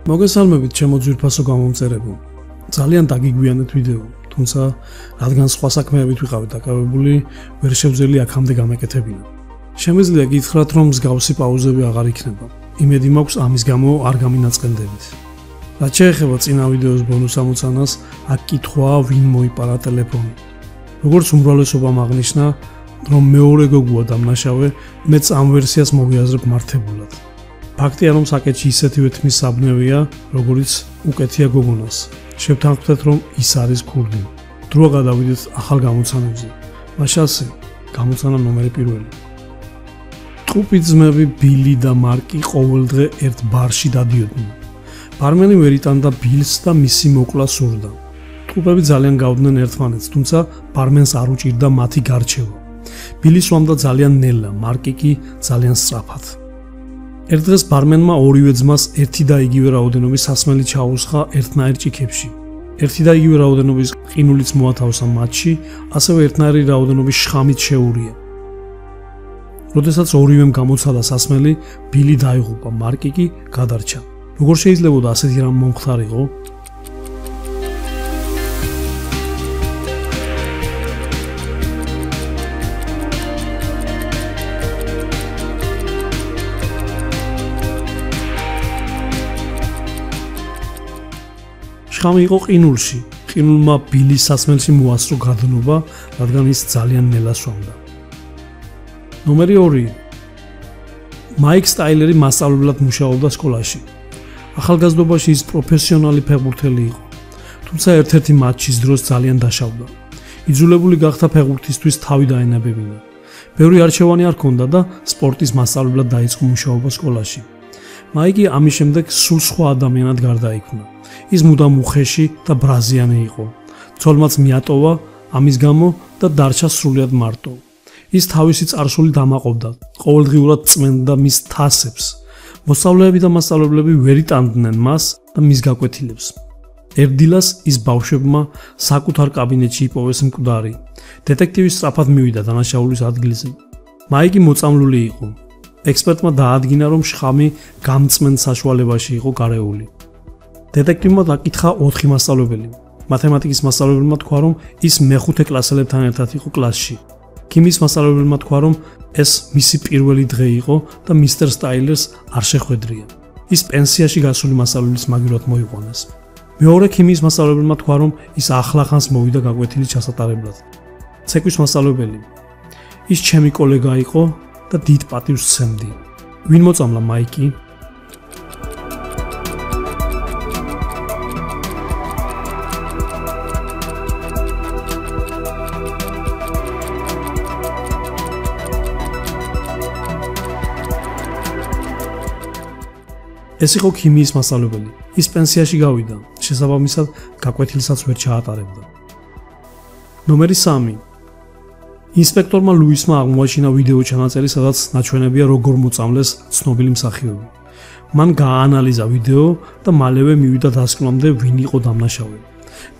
მოგესალმებით ჩემო ძვირფასო გამომწერებო. ძალიან დაგიგვიანეთ ვიდეო, თუმცა რადგან სხვა საქმეებით ვიყავით დაკავებული, ვერ შევძელი აქამდე გამეკეთებინა. შემიძლია გითხრათ, რომ მსგავსი პაუზები აღარ იქნება. იმედი მაქვს ამის გამო არ გამინაწყენდებით. რაც შეეხება წინა ვიდეოს ბონუს ამოცანას, აქ კითხვაა ვინ მოიპარა ტელეფონი. როგორც უმრავლესობამ აღნიშნა, რომ მეორე გოგოა დამნაშავე, მეც ამ ვერსიას მოვიაზრებ მართებულად. ფაქტია, რომ საკეთში ისეთივე თმის საბნევია, როგორიც უკეთია გოგონას. შევთანხმდეთ, რომ ის არის ქურდი. დროა გადავიდეთ ახალ გამოცანებზე. მაშასე, გამოცანა ნომერი 1. ტყუპი ძმები ბილი და მარკი ყოველდღე ერთ ბარში დადიოდნენ. ბარმენი ვერ იტანდა ბილს და მისი მოკლა სურდა. ტყუპები ძალიან გავდნენ ერთმანეთს, თუმცა ბარმენს არ უჭირდა მათი გარჩევა. ბილი სვამდა ძალიან ნელა, მარკი კი ძალიან სწრაფად. ერთ დღეს ბარმენმა ორივე ძმას ერთი და იგივე რაოდენობის სასმელი ჩაუსხა ერთნაირ ჭიქებში. ერთი და იგივე რაოდენობის ყინულიც მოათავსა მათში, ასევე ერთნაირი რაოდენობის შხამით შეურია. როდესაც ორივემ გამოცადა სასმელი, ბილი დაიღუპა, მარკი კი გადარჩა. როგორ შეიძლებოდა ასეთი რამ მომხდარიყო? შხამი იყო ყინულში. ყინულმა ბილის სასმელში მოასწრო გადნობა, რადგან ის ძალიან ნელა სვამდა. ნომერი 2. მაიკ სტაილერი მასწავლებლად მუშაობდა სკოლაში. ახალგაზრდობაში ის პროფესიონალი ფეხბურთელი იყო, თუმცა ერთ-ერთი მატჩის დროს ძალიან დაშავდა. იძულებული გახდა ფეხბურთისთვის თავი დაენებებინა. ბევრი არჩევანი არ ჰქონდა და სპორტის მასწავლებლად დაიწყო მუშაობა სკოლაში. მაიკი ამის შემდეგ სულ სხვა ადამიანად გარდაიქმნა. ის მუდამ უხეში და ბრაზიანი იყო. ცოლმაც მიატოვა ამის გამო და დარჩა სრულიად მარტო. ის თავისი წარსულით ამაყობდა, ყოველდღიურად წმენდა მის თასებს. მოსწავლეები და მასწავლებლები ვერ იტანდნენ მას და მის გაკვეთილებს. ერდილას ის ბავშვებმა საკუთარ კაბინეტში იპოვეს მკვდარი. დეტექტივი სწრაფად მივიდა დანაშაულის ადგილზე. მაიკი მოწამლული იყო. ექსპერტმა დაადგინა, რომ შხამი გამწმენ საშუალებაში იყო გარეული. დეტექტივმა დაკითხა 4 მასწავლებელი. მათემატიკის მასწავლებელმა თქვა, რომ ის მე-5 კლასელებთან ერთად იყო კლასში. ქიმიის მასწავლებელმა თქვა, რომ ეს მისი პირველი დღე იყო და მისტერ სტაილერს არ შეხვედრია. ის პენსიაში გასული მასწავლებლის მაგივრად მოიყვანეს. მეორე ქიმიის მასწავლებელმა თქვა, რომ ის ახლახანს მოვიდა გაკვეთილის ჩასატარებლად. ცეკვის მასწავლებელი. ის ჩემი კოლეგა იყო და დიდ პატივს სცემდი. ვინ მოწამლა მაიკი? ეს იყო ქიმიის მასწავლებელი. ის პენსიაში გავიდა, შესაბამისად გაკვეთილსაც ვერ ჩაატარებდა. ნომერი 3. ინსპექტორმა ლუისმა აღმოაჩინა ვიდეო ჩანაწერი, სადაც ნაჩვენებია როგორ მოწამლეს ცნობილი მსახიობი. მან გააანალიზა ვიდეო და მალევე მივიდა დასკვნამდე, ვინ იყო დამნაშავე.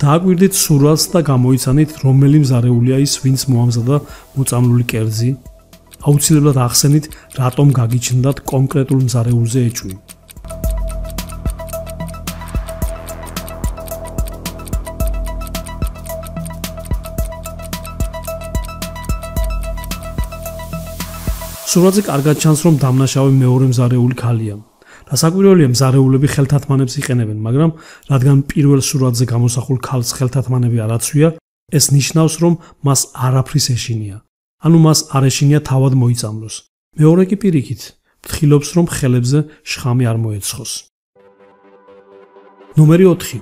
დააკვირდით სურათს და გამოიცანით, რომელი მზარეულია ის, ვინც მოამზადა მოწამლული კერძი. აუცილებლად ახსენით, რატომ გაგიჩნდათ კონკრეტულ მზარეულზე ეჭვი. სურათზე კარგად ჩანს, რომ დამნაშავე მეორე მზარეული ქალია. რასაკვირველია, მზარეულები ხელთათმანებს იყენებენ, მაგრამ რადგან პირველ სურათზე გამოსახულ ქალს ხელთათმანები არ აცვია, ეს ნიშნავს, რომ მას არაფრის ეშინია. ანუ მას არ ეშინია თავად მოიწამლოს. მეორე კი პირიქით, ფრთხილობს, რომ ხელებზე შხამი არ მოეცხოს. ნომერი 4.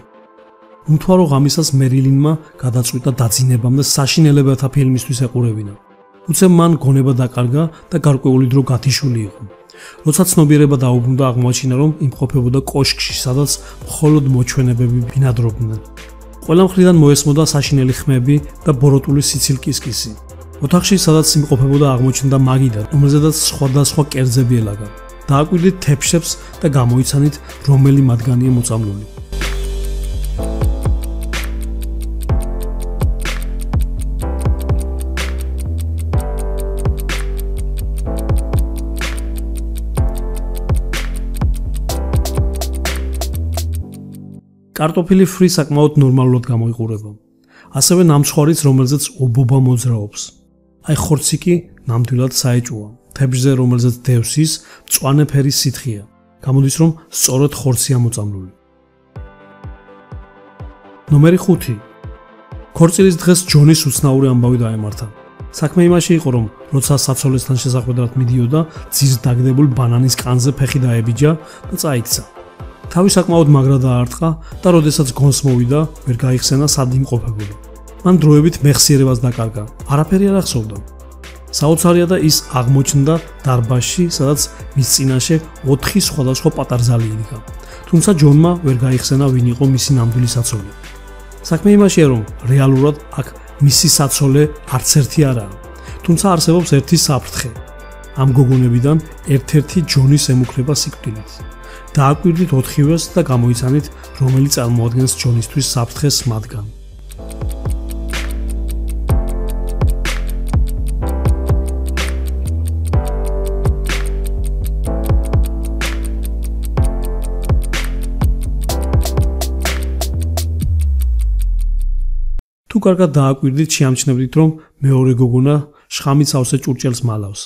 უმთავრო ღამისას მერილინმა გადაწყვიტა დაძინებამდე საშინელებათა ფილმისთვის ეყურებინა. უცებ მან გონება დაკარგა და გარკვეული დრო გათიშული იყო. როცა ცნობიერება დაუბრუნდა, აღმოაჩინა, რომ იმყოფებოდა კოშკში, სადაც მხოლოდ მოჩვენებები ბინადრობდნენ. ყველა მხრიდან მოესმოდა საშინელი ხმები და ბოროტული სიცილკისკისი. ოთახში, სადაც იმყოფებოდა, აღმოჩნდა მაგიდა, რომელზედაც სხვადასხვა კერძები ელაგა. დააკვირდით თეფშებს და გამოიცანით, რომელი მათგანია მოწამლული. კარტოფილი ფრი საკმაოდ ნორმალურად გამოიყურება. ასევე ნამცხვარიც, რომელზეც ობობა მოძრაობს. აი ხორცი კი ნამდვილად საეჭვოა. თებრძე, რომელზეც დევს ის, მწვანე ფერის სითხეა. გამოდის, რომ სწორედ ხორცია მოწამლული. ნომერი 5. ქორწილის დღეს ჯონის უცნაური ამბავი დაემართა. საქმე იმაში იყო, რომ როცა საცოლესთან შესახვედრად მიდიოდა, ძირს დაგდებულ ბანანის კანზე ფეხი დაებიჯა და წაიქცა. თავი საკმაოდ მაგრა დაარტყა და როდესაც გონს მოვიდა, ვერ გაიხსენა სად იმყოფებოდა. მან დროებით მეხსიერებას დაკარგა. არაფერი არ ახსოვდა. საოცარია და ის აღმოჩნდა დარბაზში, სადაც მის წინაშე 4 სხვადასხვა პატარძალი იდგა. თუმცა ჯონმა ვერ გაიხსენა, ვინ იყო მისი ნამდვილი საცოლე. საქმე იმაშია, რომ რეალურად აქ მისი საცოლე არც ერთი არაა. თუმცა არსებობს ერთი საფრთხე. ამ გოგონებიდან ერთ-ერთი ჯონის ემუქრება სიკვდილით. დააკვირდით 4-ვეს და გამოიცანით, რომელიც წარმოადგენს ჯონისთვის საფრთხეს მათგან. თუ კარგად დააკვირდით, შეამჩნევდით, რომ მეორე გოგონა შხამით სავსე ჭურჭელს მალავს.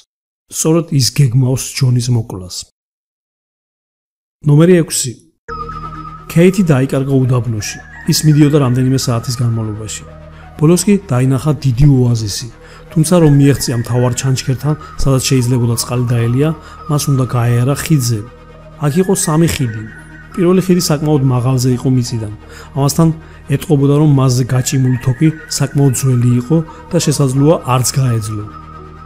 სწორედ ის გეგმავს ჯონის მოკვლას. ნომერი 6. ქეითი დაიკარგა უდაბნოში. ის მიდიოდა რამდენიმე საათის განმავლობაში. ბოლოს კი დაინახა დიდი ოაზისი. თუმცა რომ მიეღწია მთავარ ჩანჩქერთან, სადაც შეიძლებოდა წყალი დაელია, მას უნდა გაეარა ხიდზე. აქ იყო 3 ხიდი. პირველი ხიდი საკმაოდ მაღალზე იყო მიწიდან. ამასთან ეტყობოდა, რომ მასზე გაჭიმული თოკი საკმაოდ ძველი იყო და შესაძლოა არც გაეძლო.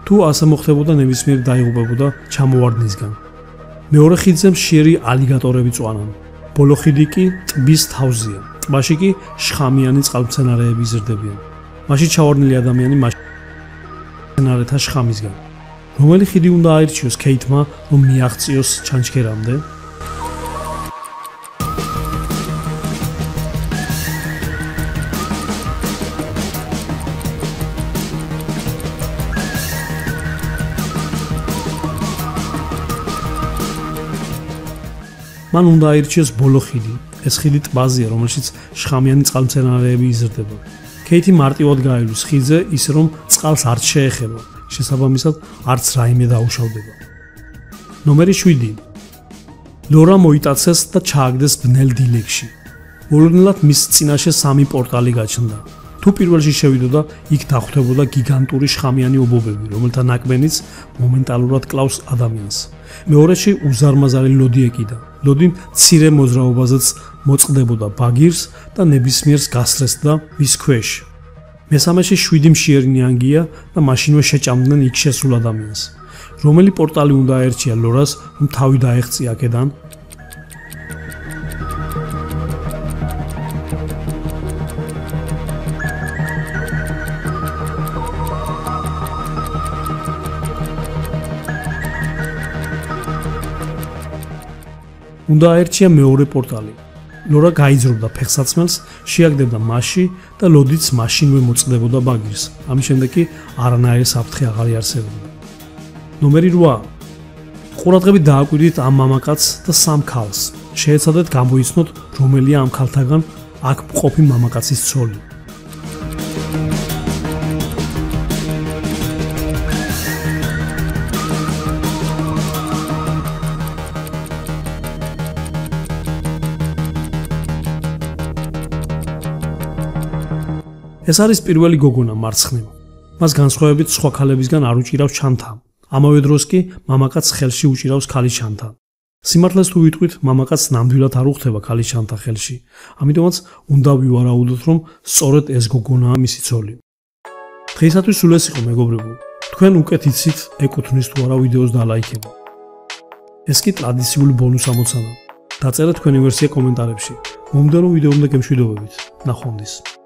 თუ ასე მოხდებოდა, ნებისმიერი დაიღუპებოდა ჩამოვარდნისგან. მეორე ხიდზე მშიერი ალიგატორები წვანან. ბოლო ხიდი კი ტბის თავზეა. ტბაში კი შხამიანი წყალმცენარეები იზრდებიან. მაშინ ჩავარდნილი ადამიანი მცენარეთა შხამისგან. რომელი ხიდი უნდა აირჩიოს ქეითმა, რომ მიაღწიოს ჩანჩქერამდე? მან უნდა აირჩიოს ბოლო ხიდი. ეს ხიდი ტბაზეა, რომელშიც შხამიანი წყალმცენარეები იზრდება. ქეითი მარტივად გაივლის ხიდზე, ისე რომ წყალს არ შეეხება. შესაბამისად, არც რაიმე დაუშავდება. ნომერი 7. ლორა მოიტაცეს და ჩააგდეს ბნელ დილეგში. მოულოდნელად მის წინაშე 3 პორტალი გაჩნდა. თუ პირველში შევიდოდა, იქ დახვდებოდა გიგანტური შხამიანი ობობები, რომელთა ნაკბენიც მომენტალურად კლავს ადამიანს. მეორეში უზარმაზარი ლოდი ეკიდა. ლოდი მცირე მოძრაობაზეც მოწყდებოდა ბაგირს და ნებისმიერს გასწრესდა მის ქვეშ. მესამეში 7 მშიერი ნიანგია და მაშინვე შეჭამდნენ იქ შესულ ადამიანს. რომელი პორტალი უნდა აერჩია ლორას, რომ თავი დაეღწია აქედან? უნდა აერჩია მეორე პორტალი. ლორა გაიძრობდა ფეხსაცმელს, შეაგდებდა მასში და ლოდიც მაშინვე მოწყდებოდა ბაგირს. ამის შემდეგ კი არანაირი საფრთხე აღარ იარსებოდა. ნომერი 8. ყურადღებით დააკვირდით ამ მამაკაცს და 3 ქალს. შეეცადეთ გამოიცნოთ, რომელია ამ ქალთაგან აქ მყოფი მამაკაცის ცოლი. ეს არის პირველი გოგონა მარცხნივ. მას განსხვავებით სხვა ქალებისგან არ უჭირავს ჩანთა. ამავე დროს კი მამაკაცს ხელში უჭირავს ქალის ჩანთა. სიმართლეს თუ ვიტყვით, მამაკაცს ნამდვილად არ უხდება ქალის ჩანთა ხელში. ამიტომაც უნდა ვივარაუდოთ, რომ სწორედ ეს გოგონაა მისი ცოლი. დღეისათვის სულ ეს იყო, მეგობრებო. თქვენ უკეთ იცით, ეკუთვნის თუ არა ვიდეოს დალაიქება. ეს კი ტრადიციული ბონუს ამოცანა. დაწერეთ თქვენი ვერსია კომენტარებში. მომდევნო ვიდეომდე გემშვიდობებით. ნახვამდის.